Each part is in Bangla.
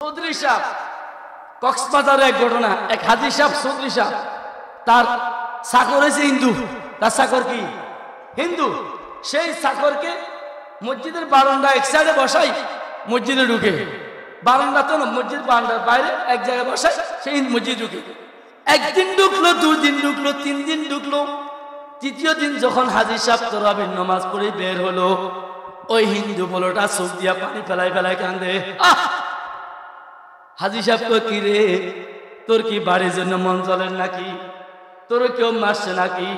চৌধুরী সাহেব কক্সবাজারে এক ঘটনা, এক হাজি সাহেব চৌধুরী সাহেব, তার চাকর হয়েছে হিন্দু। তার চাকর কি হিন্দু। সেই চাকরকে মসজিদের বারান্দা এক সাইডে বসাই, মসজিদে ঢুকে বারান্দা তো না, মসজিদ বারান্দার বাইরে এক জায়গায় বসাই, সেই মসজিদ ঢুকে। একদিন ঢুকলো, 2 দিন ঢুকলো, 3 দিন ঢুকলো। তৃতীয় দিন যখন হাজি সাহেব তরাবির নামাজ পড়ে বের হলো, ওই হিন্দু বলোটা চোখ দিয়া পানি ফেলাই ফেলাই কান্দে। হাজি সাহেব তো কি রে, তোর কি বাড়ির জন্য মন চলেন নাকি? তোর কেউ মারছে নাকি?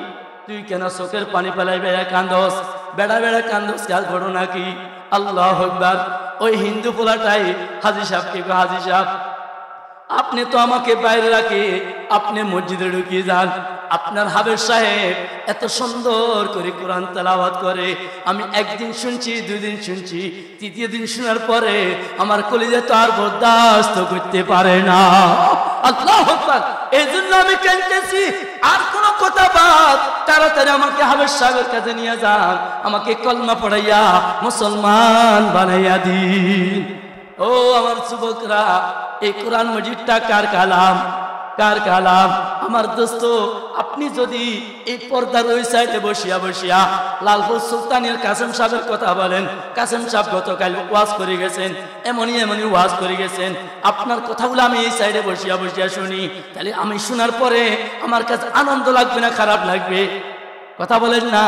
তুই কেন চোখের পানি ফেলাই বেড়া কান্দস, বেড়া বেড়া কান্দস, কাজ ঘটনা নাকি? আল্লাহু আকবার। ওই হিন্দু পোলাটাই হাজি সাহেবকে, হাজি সাহেব আপনি তো আমাকে বাইরে রাখে আপনি মসজিদে ঢুকিয়ে যান। আপনার হাবের সাহেব এত সুন্দর করে কোরআন তেলাওয়াত করে, আমি একদিন শুনছি, 2 দিন শুনছি, তৃতীয় দিন শোনার পরে আমার কলিজা তো আর বরদাস্ত করতে পারে না। আল্লাহু আকবার। এই জন্য আমি কাঁদতেছি। আর কোন কথা বাদ, তাড়াতাড়ি আমাকে হাবের সাহেবের কাছে নিয়ে যান, আমাকে কলমা পড়াইয়া মুসলমান বানাইয়া দিন। ও আমার যুবকরা, এই কোরআন মজিদটা কার কালাম? কার কালাম? আমার দোস্ত, আপনি যদি এই পর্দার ওই সাইডে বসিয়া বসিয়া লালপুর সুলতানের কাসেম সাহেবের কথা বলেন, কাসেম সাহেব গতকাল ওয়াজ করে গেছেন, এমনই এমনই ওয়াজ করে গেছেন, আপনার কথাগুলো আমি এই সাইডে বসিয়া বসিয়া শুনি, তাহলে আমি শোনার পরে আমার কাছে আনন্দ লাগবে না খারাপ লাগবে? কথা বলেন না,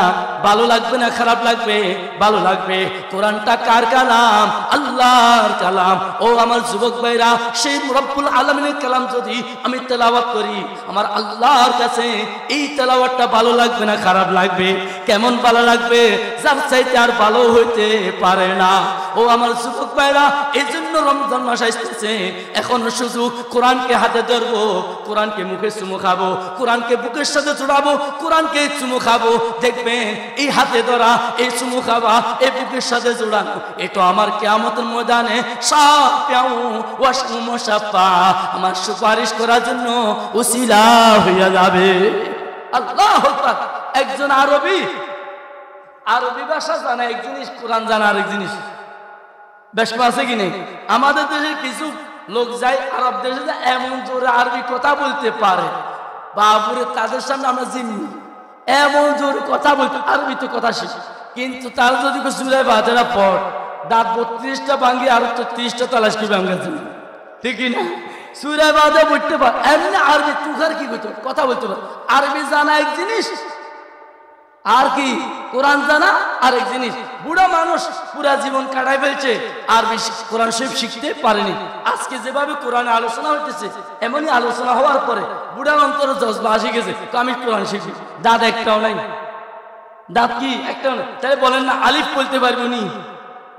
ভালো লাগবে না খারাপ লাগবে? ভালো লাগবে। কোরআনটা কার কালাম? আল্লাহর কালাম। ও আমার যুবক ভাইরা, সেই রব্বুল আলামিনের কালাম যদি আমি তেলাওয়াত করি, আমার আল্লাহর কাছে এই তেলাওয়াতটা ভালো লাগবে না খারাপ লাগবে? কেমন ভালো লাগবে? যার চাইতে আর ভালো হইতে পারে না। ও আমার যুবক ভাইরা, এই জন্য রমজান মাস আসতেছে, এখন সুযোগ কোরআনকে হাতে ধরবো, কোরআনকে মুখে চুমু খাবো, কোরআনকে বুকের সাথে জড়াবো, কোরআনকে চুমু খাবো। দেখবেন এই হাতে ধরা, এই চুমু খাওয়া, এই বুকের সাথে জোড়ানো, এটা আমার কিয়ামতের ময়দানে আমার সুপারিশ করার জন্য উসিলা হইয়া যাবে। আল্লাহু আকবার। একজন আরবি ভাষা জানা এক জিনিস, কোরআন জানা আরেক জিনিস। বেশ আছে কি নেই? আমাদের দেশে কিছু লোক যায় আরব দেশে, এমন জোরে আরবি কথা বলতে পারে, বাবুরে তাদের সামনে আমরা জিম্মি, এমন জোরে কথা বলতে, আরবিতে কথা শিখে, কিন্তু তার যদি সুরায় বাতেরা পড়, দাঁত 32টা ভাঙ্গি আর 30টা তালাশ কি ভাঙ্গাছে, ঠিকই না? সুরায় বাদে পড়তে পার, এমনি আরবি তুখার কি করতে কথা বলতে পার। আরবি জানা এক জিনিস, আর কি কোরআন জানা আরেক জিনিস। বুড়া মানুষ পুরা জীবন কাটাই ফেলছে, আরবি কোরআন শরীফ শিখতে পারেনি। আজকে যেভাবে কোরআনে আলোচনা হইতেছে, এমনই আলোচনা হওয়ার পরে বুড়ার অন্তরে জজবা আসি গেছে, তো আমি কোরআন শিখি, দাঁত একটাও নাই। দাঁত কি একটাও নাই? তাই বলেন না আলিফ বলতে পারবো নি?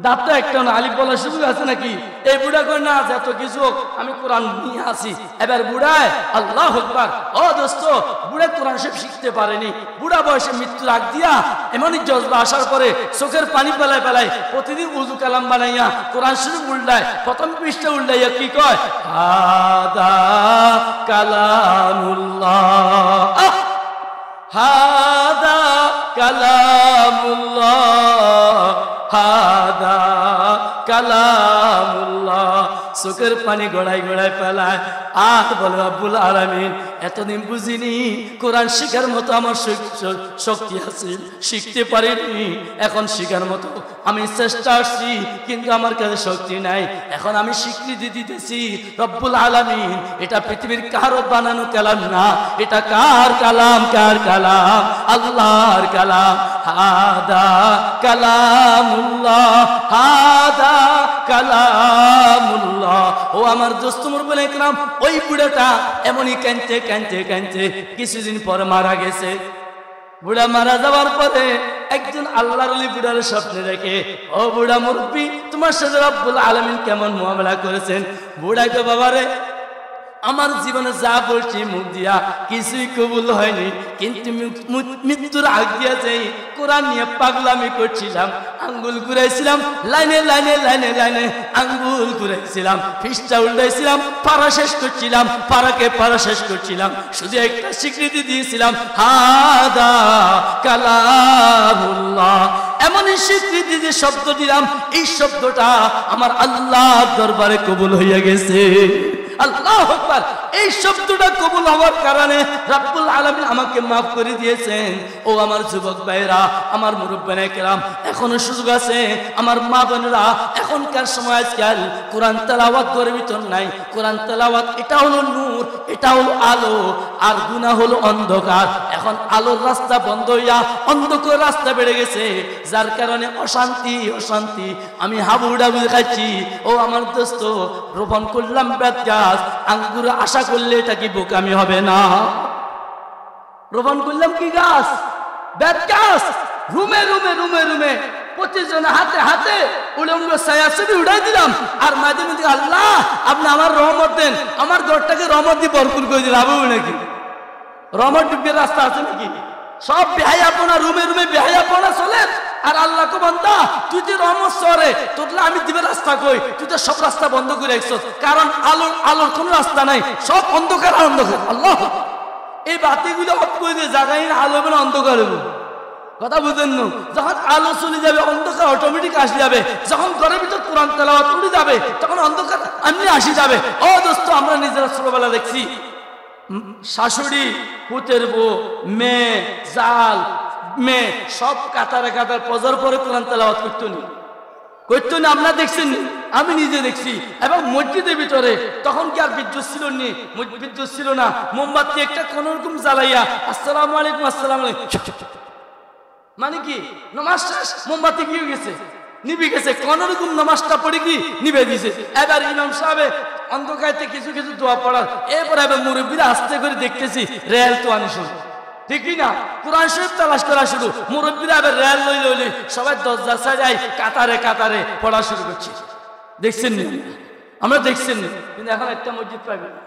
দাঁত তো একটাও না, আলিফ বলার সুযোগ আছে নাকি? এই বুড়া কই না, যত কিছু আমি কোরআন নিয়ে আসি। এবার বুড়ায় আল্লাহু আকবার। ও দোস্ত, বুড়া কোরআন শরীফ শিখতে পারেনি, বুড়া বয়সে মৃত্যুর আগ দিয়া এমনই জজবা আসার পরে চোখের পানি পেলাই পেলাই প্রতিদিন উযু কালাম বানাইয়া কোরআন শরীফ উল্টায়, প্রথম পৃষ্ঠা উল্টাইয়া কি কয়? হাদা কালামুল্লাহ, হাদা কালামুল্লাহ, হাদা কালামুল্লাহ। চোখের পানি গড়াই গড়াই ফেলায়, আর বলে রব্বুল আলামিন, এতদিন বুঝিনি কোরআন শিখার মতো আমার শক্তি আছে, শিখতে পারিনি, এখন শিখার মতো আমি চেষ্টা আসছি, কিন্তু আমার কাছে শক্তি নাই। এখন আমি স্বীকৃতি দিতেছি, রব্বুল আলামিন এটা পৃথিবীর কারো বানানো কালাম না, এটা কার কালাম? কার কালাম? আল্লাহর কালাম। হাদা কালামুল্লাহ, হাদা কালামুল্লাহ। ও আমার দোস্ত মুরব্বিল ইকরাম, ওই বুড়াটা এমনই কাঁদতে কাঁদতে কাঁদতে কিছুদিন পরে মারা গেছে। বুড়া মারা যাওয়ার পরে একজন আল্লাহর ওলি বুড়ার স্বপ্নে দেখে, ও বুড়া মুরব্বি, তোমার সাথে রব্বুল আলামিন কেমন মুআমালা করেছেন? বুড়াকে, বাবারে, আমার জীবনে যা বলছি মুখ দিয়া কিছুই কবুল হয়নি, কিন্তু মৃত্যুর আগ দিয়া যাই কোরআন নিয়ে পাগলামি করছিলাম, আঙ্গুল ঘুরাইছিলাম, লাইনে লাইনে লাইনে লাইনে আঙ্গুল ঘুরাইছিলাম, পৃষ্ঠা উল্টাইছিলাম, পারা শেষ করছিলাম, পারাকে পারা শেষ করছিলাম, শুধু একটা স্বীকৃতি দিয়েছিলাম, হাদা কালামুল্লাহ। এমনই স্বীকৃতি যে শব্দ দিলাম, এই শব্দটা আমার আল্লাহর দরবারে কবুল হইয়া গেছে। আল্লাহু আকবার। এই শব্দটা কবুল হওয়ার কারণে রব্বুল আলামিন আমাকে মাফ করে দিয়েছেন। ও আমার যুবক ভাইরা, আমার মুরব্বিরা কেরাম, এখনো সুযোগ আছে। আমার মা বোনেরা, এখনকার সময় আজকাল কোরআন তেলাওয়াত ঘরের ভিতর নাই। কোরআন তেলাওয়াত এটা হলো নূর, এটা হলো আলো, আর গুনাহ হলো অন্ধকার। এখন আলোর রাস্তা বন্ধ হইয়া অন্ধকার রাস্তা বেড়ে গেছে, যার কারণে অশান্তি অশান্তি। আমি হাবুডাবু খাচ্ছি। ও আমার দোস্ত, রোপণ করলাম বেত গাছ, আঙ্গুর আশা করলে এটা কি বোকামি হবে না? রোপণ করলাম কি গাছ? বেত গাছ। রুমে রুমে রুমে রুমে প্রতিজনে হাতে হাতে উলঙ্গ ছায়াছবি উঠাই দিলাম। আর মাঝে মাঝে আল্লাহ আপনি আমার রহমত দেন, আমার ঘরটাকে রহমত দিয়ে ভরপুর করে দিলাম। হবে নাকি? রহমত ডুবিয়ে রাস্তা আছে নাকি? সব বেহায়াপনা, রুমে রুমে বেহায়াপনা চলে। আর আল্লাহ কো বান্দা, তুই যে রহমত সরে, তোরলে আমি দিবে রাস্তা কই? তুই তো সব রাস্তা বন্ধ করে রাখছ, কারণ আলোর আলোর কোনো রাস্তা নাই, সব অন্ধকার আর অন্ধকার। আল্লাহ, এই বাতিগুলো অফ করে দিয়ে জায়গায় আলো হবে না অন্ধকার হবে? কথা বুঝেন না? যখন আলো চলে যাবে অন্ধকার অটোমেটিক আসে যাবে। যখন ঘরের ভিতর কোরআন তেলাওয়াত উঠে যাবে তখন অন্ধকার এমনি আসি যাবে। ও দোস্ত, আমরা নিজেরা ছোটবেলা দেখছি শাশুড়ি, পুতের বউ, মেয়ে, জাল, মেয়ে সব কাতারে কাতার পজার পরে কোরআন তেলাওয়াত করতো নি, করতো না? আপনারা দেখছেন? আমি নিজে দেখছি। এবং মসজিদের ভিতরে তখন কি আর বিদ্যুৎ ছিল নি? বিদ্যুৎ ছিল না। মোমবাতি একটা কোন রকম জ্বালাইয়া আসসালামু আলাইকুম আসসালামু আলাইকুম, মানে কি নামাজ শেষ, মোমবাতি কি হয়ে গেছে? নিভে গেছে। কোন রকম নামাজটা পড়ে কি নিভে দিয়েছে। এবার ইমাম সাহেব অন্ধকারতে কিছু কিছু দোয়া পড়ার, এরপর এবার মুরব্বীরা আস্তে করে দেখতেছি রেল তো আনি শুরু, ঠিকই না? কোরআন শরীফ তালাশ করা শুরু। মুরব্বীরা এবার রেল লই লইলি সবাই দরজা সাজাই কাতারে কাতারে পড়া শুরু করছে। দেখছেন নি? আমরা দেখছেন নি? কিন্তু এখন একটা মসজিদ পাইবেন না,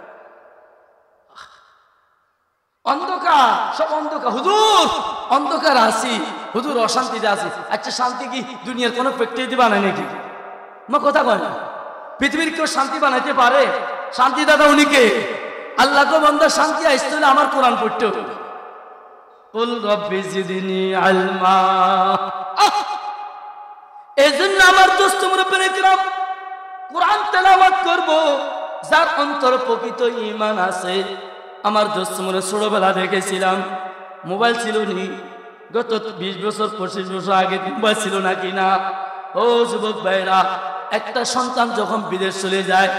অন্ধকার, সব অন্ধকার। হুজুর অন্ধকার আছি, হুজুর অশান্তিতে আছি। আচ্ছা, শান্তি কি দুনিয়ার কোনো ফ্যাক্টরি বানায় নাকি? মা কথা কয় না। পৃথিবীর কেউ শান্তি বানাইতে পারে? শান্তি দাদা উনি কে? আল্লাহ কো বান্দা, শান্তি আসতে হলে আমার কোরআন পড়তে হবে। কুল রব্বি জিদনি ইলমা। এজন্য আমার দোস্ত মুরব্বিরা কিরাম, কোরআন তেলাওয়াত করব যার অন্তর প্রকৃত ঈমান আছে। আমার দোস্ত মনে ছোটবেলা দেখেছিলাম, মোবাইল ছিল নি, গত 20 বছর 25 বছর আগে মোবাইল ছিল নাকি না? ও যুবক ভাইরা, একটা সন্তান যখন বিদেশ চলে যায়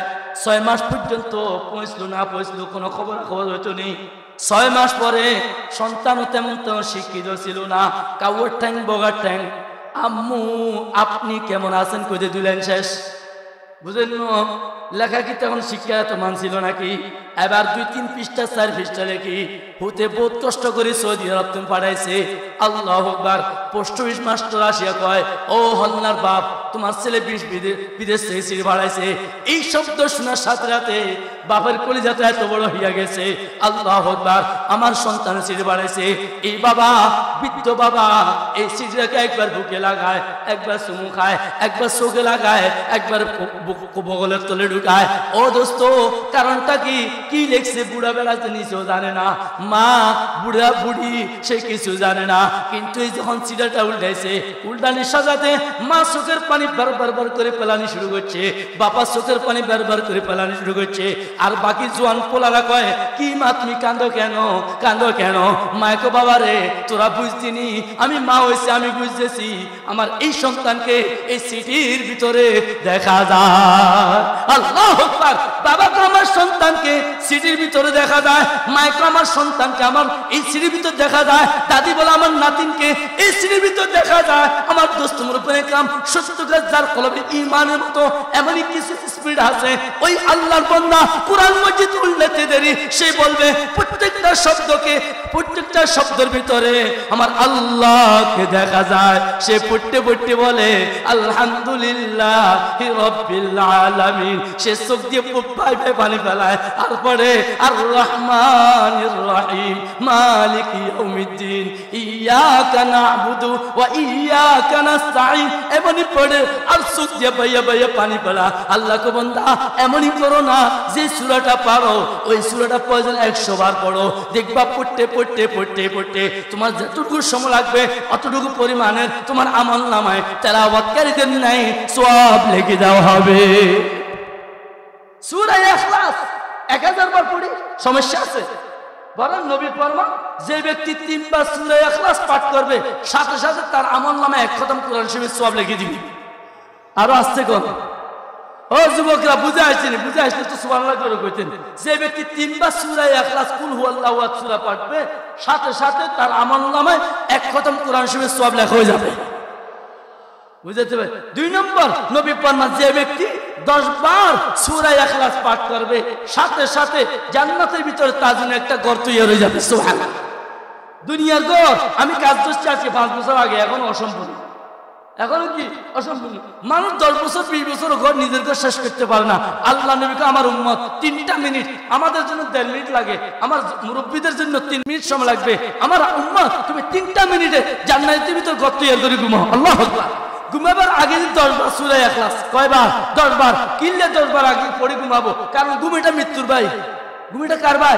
6 মাস পর্যন্ত পৌঁছলো না পৌঁছলো কোনো খবর হইতো নি। 6 মাস পরে সন্তানও তেমন তেমন শিক্ষিত ছিল না, কাউর ঠ্যাং বগার ঠ্যাং। আম্মু আপনি কেমন আছেন কইতে দিলেন শেষ। বুঝেন না? লেখা কি তখন শিক্ষা এত মান ছিল নাকি? এবার 2-3 পৃষ্ঠা 4 পৃষ্ঠা লেখি হতে বহুত কষ্ট করে সৌদি আরব তুমি পাঠাইছে। আল্লাহু আকবার। পোস্ট অফিস মাস্টার আসিয়া কয়, ও হল্লার বাপ, তোমার ছেলে বিদেশ থেকে সিঁড়ি বাড়াইছে। এই শব্দ শোনার সাথে সাথে বাপের কলিজাটা এত বড় হইয়া গেছে। আল্লাহু আকবার। আমার সন্তান সিঁড়ি বাড়াইছে। এই বাবা, বৃদ্ধ বাবা, এই সিঁড়িটাকে একবার বুকে লাগায়, একবার চুমু খায়, একবার চোখে লাগায়, একবার বগলের তলে ঢুকায়। ও দোস্ত, কারণটা কি? কি লেখছে? বুড়া বেড়াতে নিচেও জানে না, মা বুড়া বুড়ি সে কিছু জানে না। কিন্তু এই যখন সিঁড়িটা উল্টাইছে, উল্টানির সাজাতে মা চোখের পানি বারবার করে পেলানি শুরু করছে, বাবা চোখের পানি বারবার করে পেলানি শুরু করছে। আর বাকি জোয়ান পোলারা কয়, কি মা তুমি কান্দো কেন? কান্দো কেন? মায়কো বাবা রে, তোরা বুঝতিনি, আমি মা হয়েছে, আমি বুঝতেছি। আমার এই সন্তানকে এই সিটির ভিতরে দেখা যায়। আল্লাহু আকবার। বাবাকে আমার সন্তানকে সিটির ভিতরে দেখা যায়, মায়কে আমার সন্তানকে আমার এই সিটির ভিতর দেখা যায়, দাদি বলে আমার নাতিনকে এই সিটির ভিতর দেখা যায়। আমার দোস্ত মুরব্বিরা কিরাম, সত্যকার যার কলবে ঈমানের মতো এমনই কিছু স্পিড আছে, ওই আল্লাহর বান্দা কোরআন মজিদ উল্লেখে দেরি সে বলবে প্রত্যেকটা শব্দকে, প্রত্যেকটা শব্দের ভিতরে আমার আল্লাহকে দেখা যায়। সে পড়তে পড়তে বলে আলহামদুলিল্লাহি রাব্বিল আলামিন। সে চোখ দিয়ে পানি ফেলায় আর পরে থাকবে আর রহমানির রহিম মালিক ইয়াউমিদ্দিন ইয়াকা না'বুদু ওয়া ইয়াকা নাস্তাঈন এমনি পড়ে আর চোখ দিয়ে বাইয়া বাইয়া পানি পড়া। আল্লাহ কো বান্দা এমনি করো না, যে সূরাটা পারো ওই সূরাটা প্রয়োজন 100 বার পড়ো, দেখবা পড়তে পড়তে পড়তে পড়তে তোমার যতটুকু সময় লাগবে অতটুকু পরিমাণের তোমার আমলনামায় তেলাওয়াতকারীদের নাই সওয়াব লিখে দেওয়া হবে। সূরা ইখলাস 1000 বার পড়ি সমস্যা আছে? বরং নবী ফরমান যে ব্যক্তি 3 বার সূরা ইখলাস পাঠ করবে সাথে সাথে তার আমলনামায় 1 খতম কোরআন শরীফের সওয়াব লিখে দিবে। আরো আসছে কোন? ও যুবকরা বুঝে আসছেন, বুঝে আসলে তো সুবহানাল্লাহ করে কইতেন। যে ব্যক্তি 3 বার সূরা ইখলাস কুল হুয়াল্লাহু আহাদ সূরা পড়বে সাথে সাথে তার আমলনামায় 1 খতম কোরআন শরীফের সওয়াব লেখা হয়ে যাবে। বুঝতে পারছেন? 2 নম্বর নবী ফরমান যে ব্যক্তি 10 বার সূরা ইখলাস পাঠ করবে সাথে সাথে জান্নাতের ভিতরে তার জন্য একটা ঘর তৈরি হয়ে যাবে। সুবহানাল্লাহ। দুনিয়ার ঘর আমি কাজ করছি আজকে 5 বছর আগে, এখন অসম্পূর্ণ, এখন কি অসম্পূর্ণ। মানুষ 10 বছর 20 বছর ঘর নিজের ঘর শেষ করতে পারে না। আল্লাহ নবীকে আমার উম্মত 3টা মিনিট, আমাদের জন্য 1.5 মিনিট লাগে, আমার মুরব্বীদের জন্য 3 মিনিট সময় লাগবে। আমার উম্মত তুমি 3টা মিনিটে জান্নাতের ভিতরে ঘর তৈরি করে ঘুমাও। আল্লাহু আকবার। ঘুমাবার আগে 10 বার সূরা ইখলাস, কয়বার? 10 বার। কিনলে 10 বার আগে পড়ে ঘুমাবো, কারণ ঘুম এটা মৃত্যুর ভাই। ঘুম এটা কার ভাই?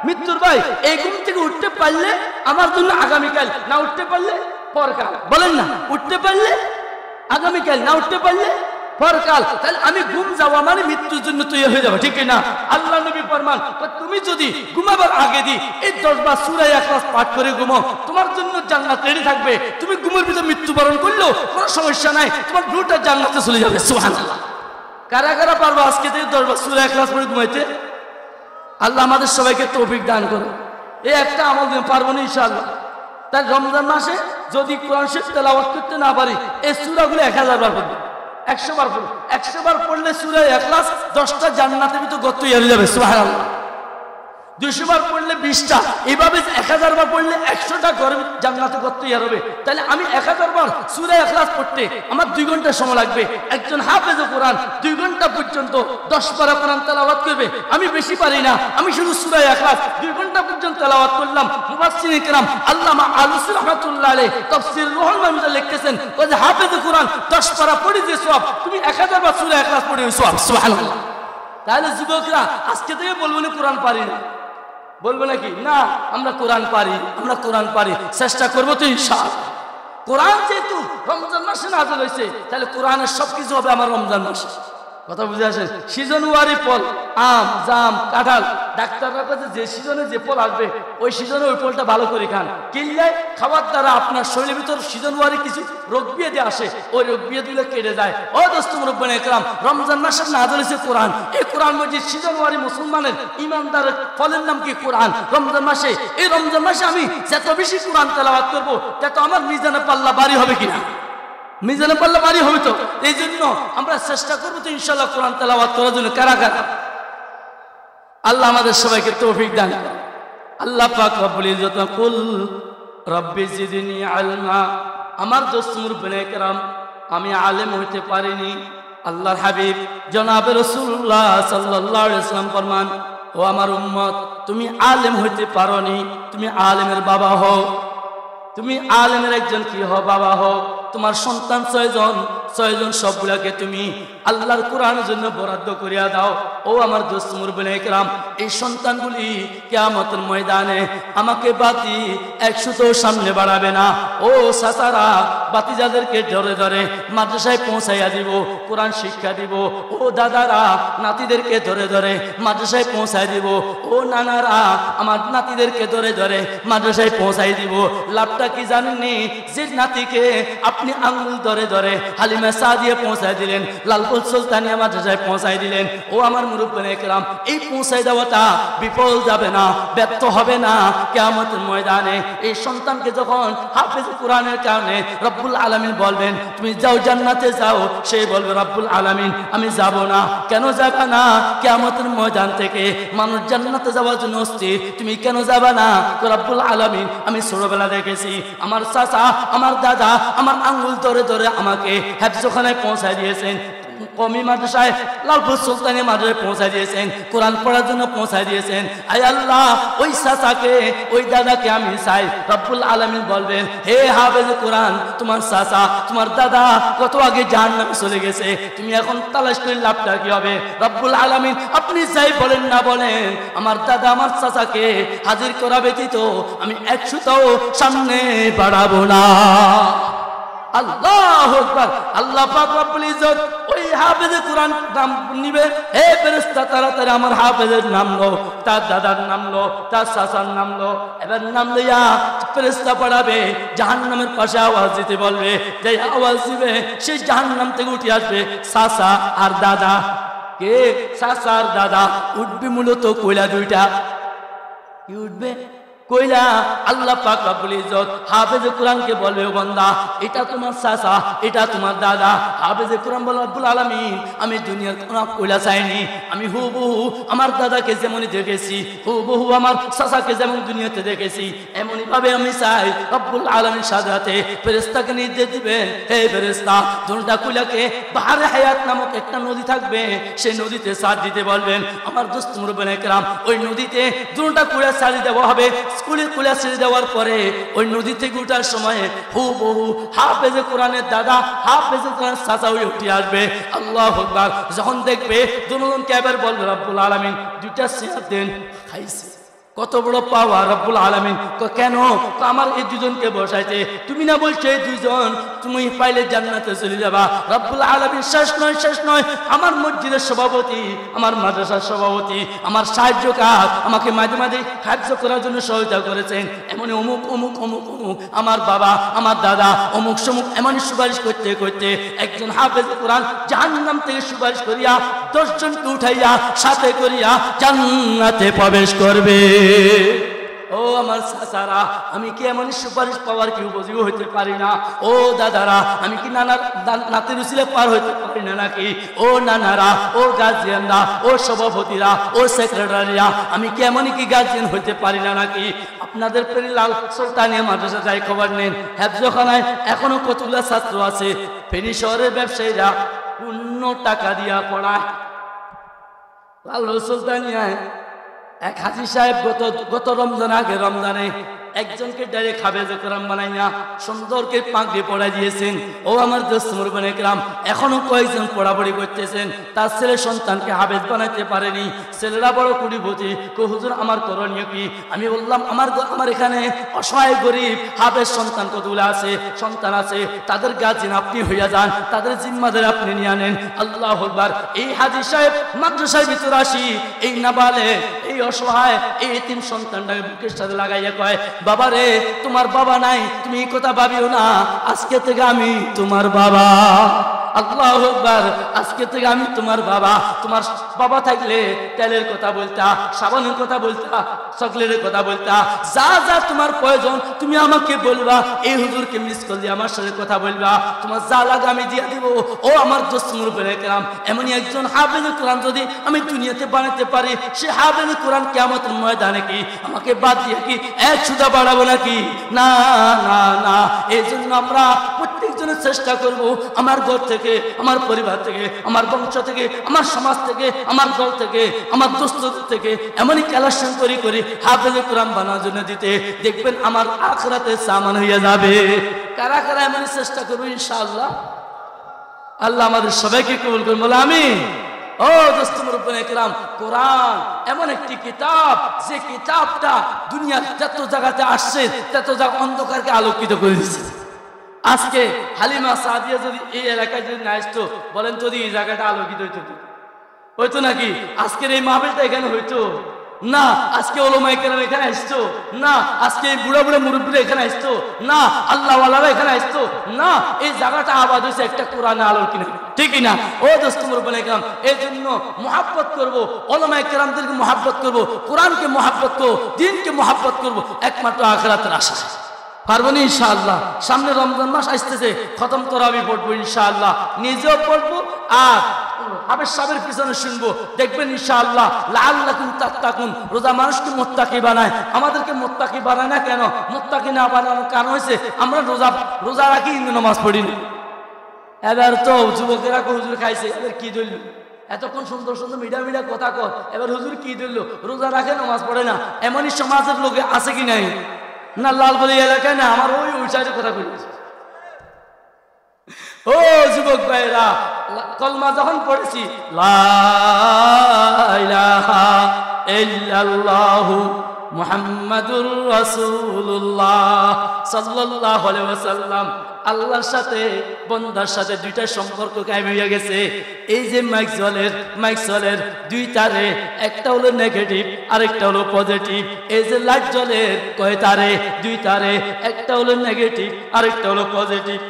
মৃত্যুর ভাই। এই ঘুম থেকে উঠতে পারলে আমার জন্য আগামীকাল, না উঠতে পারলে পরকাল। বলেন না, উঠতে পারলে আগামীকাল, না উঠতে পারলে পরকাল। তাহলে আমি ঘুম যাওয়া মানে মৃত্যুর জন্য তৈরি হয়ে যাবো, ঠিক না? আল্লাহ নবী ফরমান তুমি যদি ঘুমাবার আগে দি এই 10 বার সূরা ইখলাস পাঠ করে ঘুমাও, তোমার জন্য জান্নাত রেডি থাকবে। তুমি ঘুমের ভিতরে মৃত্যুবরণ করলেও কোনো সমস্যা নাই, তোমার রুহটা জান্নাতে চলে যাবে। সুবহানাল্লাহ। কারা কারা পারবো আজকে থেকে 10 বার সূরা ইখলাস পড়ে ঘুমাইতে? আল্লাহ আমাদের সবাইকে তৌফিক দান করে। এই একটা আমল দিন পারবো না ইনশাআল্লাহ। তাই রমজান মাসে যদি কোরআন শরীফ তেলাওয়াত করতে না পারি এই সূরাগুলো 1000 বার পড়বো, 100 বার পড়বো। 100 বার পড়লে সূরা ইখলাস 10টা জান্নাতের ভিতর ঘর তৈরি হয়ে যাবে। সুবহানাল্লাহ। 200 বার পড়লে 20টা, এইভাবে 1000 বার পড়লে 100টা ঘর জান্নাতে ঘর তৈরি হবে। তাহলে আমি 1000 বার সূরা ইখলাস পড়তে আমার 2 ঘন্টা সময় লাগবে। একজন হাফেজ কোরআন 2 ঘন্টা পর্যন্ত 10 পারা কোরআন তেলাওয়াত করবে। আমি বেশি পারি না, আমি শুধু সূরা ইখলাস 2 ঘন্টা পর্যন্ত তেলাওয়াত করলাম। মুফাসসিরিন কিরাম আল্লামা আলুসি রাহমাতুল্লাহ আলাইহি তাফসীর রুহুল মানজুরে লিখতেছেন যে হাফেজ কোরআন 10 পারা পড়ে যে সওয়াব, তুমি 1000 বার সূরা ইখলাস পড়ে ওই সওয়াব। সুবহানাল্লাহ। তাহলে যুবকরা আজকে থেকে বলবো না কোরআন পারি না, বলবো নাকি? না, আমরা কোরআন পারি, আমরা কোরআন পারি, চেষ্টা করবো তো ইনশাআল্লাহ। কোরআন যেহেতু রমজান মাসে নাযিল হয়েছে তাহলে কোরআনের সবকিছু হবে আমার রমজান মাসে। কথা বুঝে আসে? সিজনওয়ারি ফল, আম, জাম, কাঁঠাল, ডাক্তাররা কাছে যে সিজনে যে ফল আসবে ওই সিজনে ওই ফলটা ভালো করে খান। কিনলে খাওয়ার দ্বারা আপনার শরীরের ভিতর সিজনওয়ারি কিছু রোগ বিয়াদি আসে, ওই রোগ বিয়াদিগুলো কেটে যায়। ও দোস্ত মুরব্বানে একরাম, রমজান মাসে নাযিল হয়েছে কোরআন। এই কোরআন মজিদ সিজনওয়ারি মুসলমানের ইমানদারের ফলের নাম কি? কোরআন। রমজান মাসে, এই রমজান মাসে আমি যত বেশি কোরআন তেলাওয়াত করবো তত আমার মিজানে পাল্লা ভারী হবে কিনা? মিজানে পাল্লা ভারী হবে তো। এই জন্য আমরা চেষ্টা করবো তো ইনশাআল্লাহ কোরআন তেলাওয়াত করার জন্য। কারা কারা? আল্লাহ আমাদের সবাইকে তৌফিক দান করেন। আল্লাহ পাক রব্বুল ইজ্জত কুল রব্বি জিদনি ইলমা। আমার দোস্ত মুরব্বিনে কেরাম, আমি আলেম হইতে পারিনি। আল্লাহর হাবিব জনাবে রাসূলুল্লাহ সাল্লাল্লাহু আলাইহি ওয়াসাল্লাম ফরমান, ও আমার উম্মত তুমি আলেম হইতে পারোনি, তুমি আলেমের বাবা হও। তুমি আলেমের একজন কি হও? বাবা হও। তোমার সন্তান 6 জন, 6 জন সবগুলাকে তুমি আল্লাহর কোরআনের জন্য বরাদ্দ করিয়া দাও। ও আমার দোস্ত মুরব্বিনে কেরাম, এই সন্তানগুলি কিয়ামতের ময়দানে আমাকে বাতি 100 সামনে বাড়াবে না। ও চাচারা বাতিজাদেরকে ধরে ধরে মাদ্রাসায় পৌঁছাইয়া দিব, কোরআন শিক্ষা দিব। ও দাদারা নাতিদেরকে ধরে ধরে মাদ্রাসায় পৌঁছাই দিব। ও নানারা আমার নাতিদেরকে ধরে ধরে মাদ্রাসায় পৌঁছাই দিব। লাভটা কি জানেননি? যে নাতিকে আপনি আঙ্গুল ধরে ধরে হালিমা সাদিয়া পৌঁছাই দিলেন, লালপুর সুলতানিয়া মাদ্রাসায় পৌঁছাই দিলেন। ও আমার মুরব্বিনে কেরাম, এই পৌঁছাই দেওয়াটা বিফল যাবে না, ব্যর্থ হবে না কিয়ামতের ময়দানে। এই সন্তানকে যখন হাফেজ কোরআনের কারণে রব্বুল আলামিন বলবেন তুমি যাও জান্নাতে যাও, সে বলবে রব্বুল আলামিন আমি যাব না। কেন যাবে না? কিয়ামতের ময়দান থেকে মানুষ জান্নাতে যাওয়ার জন্য অস্থির, তুমি কেন যাবে না? রব্বুল আলামিন আমি ছোটবেলা দেখেছি আমার চাচা, আমার দাদা আমার আঙ্গুল ধরে ধরে আমাকে হেফজখানায় পৌঁছায় দিয়েছেন। কওমি মাদ্রাসায় লালপুর সুলতানি মাদ্রাসায় পৌঁছায় দিয়েছেন, কোরআন পড়ার জন্য পৌঁছায় দিয়েছেন। আয় আল্লাহ, ওই চাচাকে ওই দাদাকে আমি চাই। রব্বুল আলামিন বলবেন, হে হাফেজ কোরআন, তোমার চাচা তোমার দাদা কত আগে জাহান্নামে চলে গেছে, তুমি এখন তালাশ করে লাভটা কি হবে? রব্বুল আলামিন আপনি যাই বলেন না বলেন, আমার দাদা আমার চাচাকে হাজির করা ব্যতীত আমি 100টাও সামনে বাড়াবো না। আল্লাহু আকবার। আল্লাহ পাক রব্বুল ইজ্জত ওই হাফেজে কোরআন নাম নিবে, হে ফেরেশতা তাড়াতাড়ি আমার হাফেজের নাম লো, তার দাদার নাম লো, তার চাচার নাম লো। এবার নাম লইয়া ফেরেশতা পড়াবে, জাহান্নামের পাশে আওয়াজ দিতে বলবে, যে আওয়াজ দিবে সে জাহান্নাম থেকে উঠে আসবে চাচা আর দাদা। কে? চাচা আর দাদা। উঠবে মূলত কয়লা দুইটা। কি উঠবে? কইলা। আল্লাহ পাক রব্বুল ইজ্জত হাফেজে কোরআনকে বলবে, ও বান্দা, এটা তোমার চাচা, এটা তোমার দাদা। হাফেজে কোরআন বলে, রব্বুল আলামিন আমি দুনিয়ার কোনো কইলা চাইনি, আমি হুবহু আমার দাদাকে যেমন দেখেছি, হুবহু আমার চাচাকে যেমন দুনিয়াতে দেখেছি, এমনই ভাবে আমি চাই। রব্বুল আলামিন সাজাতে ফেরেশতাকে নির্দেশ দিবেন, হে ফেরেশতা, দুটা কইলাকে বাহারে হায়াত নামক একটা নদী থাকবে, সেই নদীতে সার দিতে বলবেন। আমার দোস্ত মুরব্বিনে কেরাম, ওই নদীতে দুটা কইলা সারি দেওয়া হবে। স্কুলে কুলা ছেড়ে দেওয়ার পরে ওই নদী থেকে উঠার সময় হুবহু হাফেজে কোরআনের দাদা হাফেজে কোরআন চাচা হয়ে উঠে আসবে। আল্লাহু আকবার। যখন দেখবে দুজনকে এবার বলবে, রব্বুল আলামিন দুইটা চেয়ার দেন। খাইছে কত বড় পাওয়া রব্বুল আলামিন। কেন? আমার এই দুজনকে বসাইতে, তুমি না বলছো এই দুজন তুমি পাইলে জান্নাতে চলে যাবা। রব্বুল আলামিন শেষ নয়, শেষ নয়, আমার মসজিদের সভাপতি, আমার মাদ্রাসার সভাপতি, আমার সাহায্যকার, আমাকে মাঝে মাঝে সাহায্য করার জন্য সহায়তা করেছেন, এমন অমুক অমুক অমুক অমুক, আমার বাবা আমার দাদা অমুক সমুক, এমনই সুপারিশ করতে করতে একজন হাফেজ কোরআন জাহান্নাম থেকে সুপারিশ করিয়া 10 জনকে উঠাইয়া সাথে করিয়া জান্নাতে প্রবেশ করবে। ও আমার চাচারা, আমি কি এমন সুপারিশ পাওয়ার কি উপযোগী হইতে পারি না? ও দাদারা, আমি কি নানার নাতির উসিলে পার হইতে পারি না নাকি? ও নানারা, ও গার্জিয়ানরা, ও সভাপতিরা, ও সেক্রেটারিরা, আমি কি এমনই কি গার্জিয়ান হইতে পারি না নাকি? আপনাদের পেরি লাল সুলতানিয়া মাদ্রাসা যাই খবর নেন, হেফজখানায় এখনো কতগুলা ছাত্র আছে, ফেনী শহরের ব্যবসায়ীরা পূর্ণ টাকা দিয়া পড়ায়। লাল সুলতানিয়ায় এক হাজী সাহেব গত রমজান আগে রমজানে একজনকে ডাইরেক্ট হাফেজে কোরআন বানাইয়া সুন্দরকে পাগড়ি পড়াই দিয়েছেন। ও আমার দোস্ত মুরব্বিনে কেরাম, এখনো কয়েকজন পড়াপড়ি করতেছেন, তার ছেলে সন্তানকে হাফেজ বানাইতে পারেনি। ছেলেরা বড় কুড়িপতি, হুজুর আমার করণীয় কি? আমি বললাম, আমার এখানে অসহায় গরিব হাফেজ সন্তান কতগুলো আছে, সন্তান আছে, তাদের গার্জিয়ান আপনি হইয়া যান, তাদের জিম্মাদারি আপনি নিয়ে আনেন। আল্লাহু আকবার। এই হাজী সাহেব মাদ্রাসার ভিতরে আসি, এই নাবালে এই অসহায় এই এতিম সন্তানটাকে বুকের সাথে লাগাইয়া কয়, বাবা রে, তোমার বাবা নাই, তুমি এই কথা ভাবিও না, আজকে থেকে আমি তোমার বাবা। আল্লাহু আকবার। আজকে থেকে আমি তোমার বাবা। তোমার বাবা থাকলে তেলের কথা বলতা, সাবানের কথা বলতা, চকলেটের কথা বলতা, যা যা তোমার প্রয়োজন তুমি আমাকে বলবা, এই হুজুরকে মিস করলে আমার সাথে কথা বলবা, তোমার যা লাগে আমি দিয়ে দিব। ও আমার দোস্ত মুরব্বিনে কেরাম, এমনই একজন হাফেজে কোরআন যদি আমি দুনিয়াতে বানাতে পারি, সে হাফেজে কোরআন কিয়ামতের ময়দানে কি আমাকে বাদ দিয়ে কি 100টা বাড়াবো নাকি? না না না। এই জন্য আমরা প্রত্যেকজনের চেষ্টা করব, আমার ঘর থেকে, আমার পরিবার থেকে, আমার বংশ থেকে, আমার সমাজ থেকে, আমার দল থেকে, আমার দোস্তদের থেকে এমনই কালেকশন করি হাফেজে কোরআন বানানোর জন্য দিতে, দেখবেন আমার আখিরাতে সামান হইয়া যাবে। কারা কারা এমন চেষ্টা করবো ইনশাআল্লাহ? আল্লাহ আমাদের সবাইকে কবুল করুন, বলে আমিন। ও দোস্ত মুরব্বিনে কেরাম, কোরআন এমন একটি কিতাব, যে কিতাবটা দুনিয়ার যত জায়গাতে আসছে তত জায়গা অন্ধকারকে আলোকিত করে দিচ্ছে। আজকে হালিমা সাদিয়া যদি এই এলাকায় যদি না আসতো, বলেন যদি এই জায়গাটা আলোকিত হইতো নাকি? আজকের এই মাহফিলটা এখানে হইতো না? আজকে ওলামায়ে কেরাম এখানে আসতো না? আজকে এই বুড়া বুড়া মুরব্বিরা এখানে আসতো না? আল্লাহওয়ালারা এখানে আসতো না? এই জায়গাটা আবাদ হয়েছে একটা কোরআনে আলোর কিনা, ঠিকই না? ও দোস্ত মুরব্বিনে কেরাম, এই জন্য মহাব্বত করবো, ওলামায়ে কেরামদেরকে মহাব্বত করবো, কোরআনকে মহাব্বত করবো, দ্বীনকে মহাব্বত করবো, একমাত্র আখিরাতের আশা। পারবো না ইনশাআল্লাহ। সামনে রমজান মাস আসতেছে, খতম তরাবি পড়বো ইনশাআল্লাহ, নিজেও পড়বো আর হাফেজ সাহেবের পিছনে শুনবো, দেখবেন ইনশাআল্লাহ লাআল্লাকুম তাত্তাকুন। রোজা মানুষকে মুত্তাকি বানায়, আমাদেরকে মুত্তাকি বানায় না কেন? মুত্তাকি না বানানোর কারণ হয়েছে আমরা রোজা রাখি, কিন্তু নামাজ পড়ি না। এবার তো যুবকেরা হুজুর খাইছে, এবার কি ধরল? এতক্ষণ সুন্দর সুন্দর মিডা মিডা কথা কর, এবার হুজুর কি ধরল? রোজা রাখে, নামাজ পড়ে না, এমনই সমাজের লোকে আছে কি নাই? না লালগলি এলাকায় না, আমার ওই সাইডে কথা বলেছে। ও যুবক ভাইরা, কলমা যখন পড়েছি লা ইলাহা ইল্লাল্লাহু মুহাম্মাদুর রাসূলুল্লাহ সাল্লাল্লাহু আলাইহি ওয়াসাল্লাম, আল্লাহর সাথে বান্দার সাথে দুইটা সম্পর্ক কায়েম হয়ে গেছে। এই যে মাইক চলের দুই তারে, একটা হলো নেগেটিভ আরেকটা হলো পজিটিভ। এই যে লাইট জ্বলের কয় তারে? দুই তারে, একটা হলো নেগেটিভ আরেকটা হলো পজিটিভ।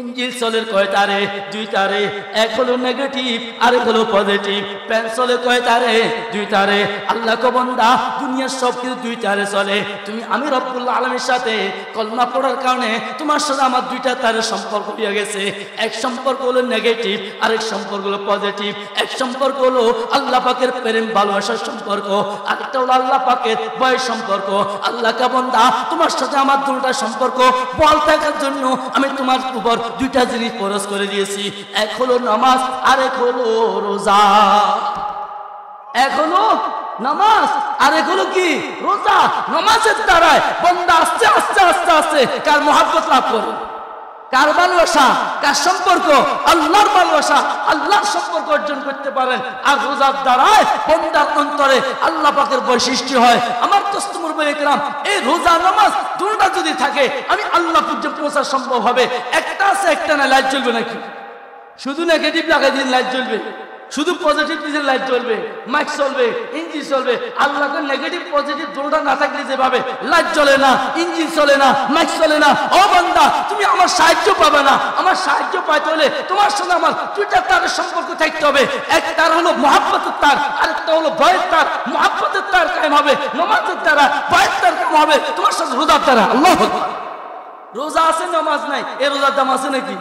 ইঞ্জিল চলের কয় তারে? দুই তারে, এক হলো নেগেটিভ আরেক হলো পজিটিভ। ফ্যান চলে কয় তারে? দুই তারে। আল্লাহ কো বান্দা, দুনিয়ার সব কিছু দুই তারে চলে। আমি রব্বুল আলামিনের সাথে কলমা পড়ার কারণে তোমার সাথে আমার দুইটা তারের সম্পর্ক হয়ে গেছে। এক সম্পর্ক হলো নেগেটিভ, আরেক সম্পর্ক হলো পজিটিভ। এক সম্পর্ক হলো আল্লাহ পাকের প্রেম ভালোবাসার সম্পর্ক, আরেকটা হলো আল্লাহ পাকের ভয়ের সম্পর্ক। আল্লাহ কা বান্দা, তোমার সাথে আমার দুটো সম্পর্ক বল থাকার জন্য আমি তোমার উপর দুইটা জিনিস ফরজ করে দিয়েছি, এক হলো নামাজ আর এক হলো রোজা। এক হলো নামাজ আর এক হলো কি? রোজা। নামাজের দ্বারায় বান্দা আস্তে আস্তে আস্তে আস্তে কার মহব্বত লাভ করে? কার ভালোবাসা? কার সম্পর্ক? আল্লাহর ভালোবাসা, আল্লাহর সম্পর্ক অর্জন করতে পারেন। আর রোজার দ্বারায় বান্দার অন্তরে আল্লাহ পাকের বৈশিষ্ট্য হয়। আমার দোস্ত মুরব্বি کرام, এই রোজা নামাজ দুটোটা যদি থাকে, আমি আল্লাহ পর্যন্ত পৌঁছা সম্ভব হবে। একটা আছে, একটা না। লাইট জ্বলবে নাকি? শুধু নেগেটিভ লাগাই দিন লাইট জ্বলবে, শুধু পজিটিভ দিলে লাইট জ্বলবে, মাইক চলবে, ইঞ্জিন চলবে। আল্লাহকে নেগেটিভ পজিটিভ দুটোটা না থাকলে যেভাবে লাইট জ্বলে না, ইঞ্জিন চলে না, মাইক চলে না, ও বান্দা তুমি আমার সাহায্য পাবে না। আমার সাহায্য পাইতে হলে তোমার সঙ্গে আমার দুইটা তারের সম্পর্ক থাকতে হবে। এক তার হলো মহব্বতের তার, আরেকটা হলো ভয়ের তার। মহব্বতের তার কায়েম হবে নামাজের দ্বারা, ভয়ের তার কায়েম হবে তোমার সাথে রোজার দ্বারা। আল্লাহু আকবার। রোজা আছে, নামাজ নাই, এ রোজার দাম আছে নাকি?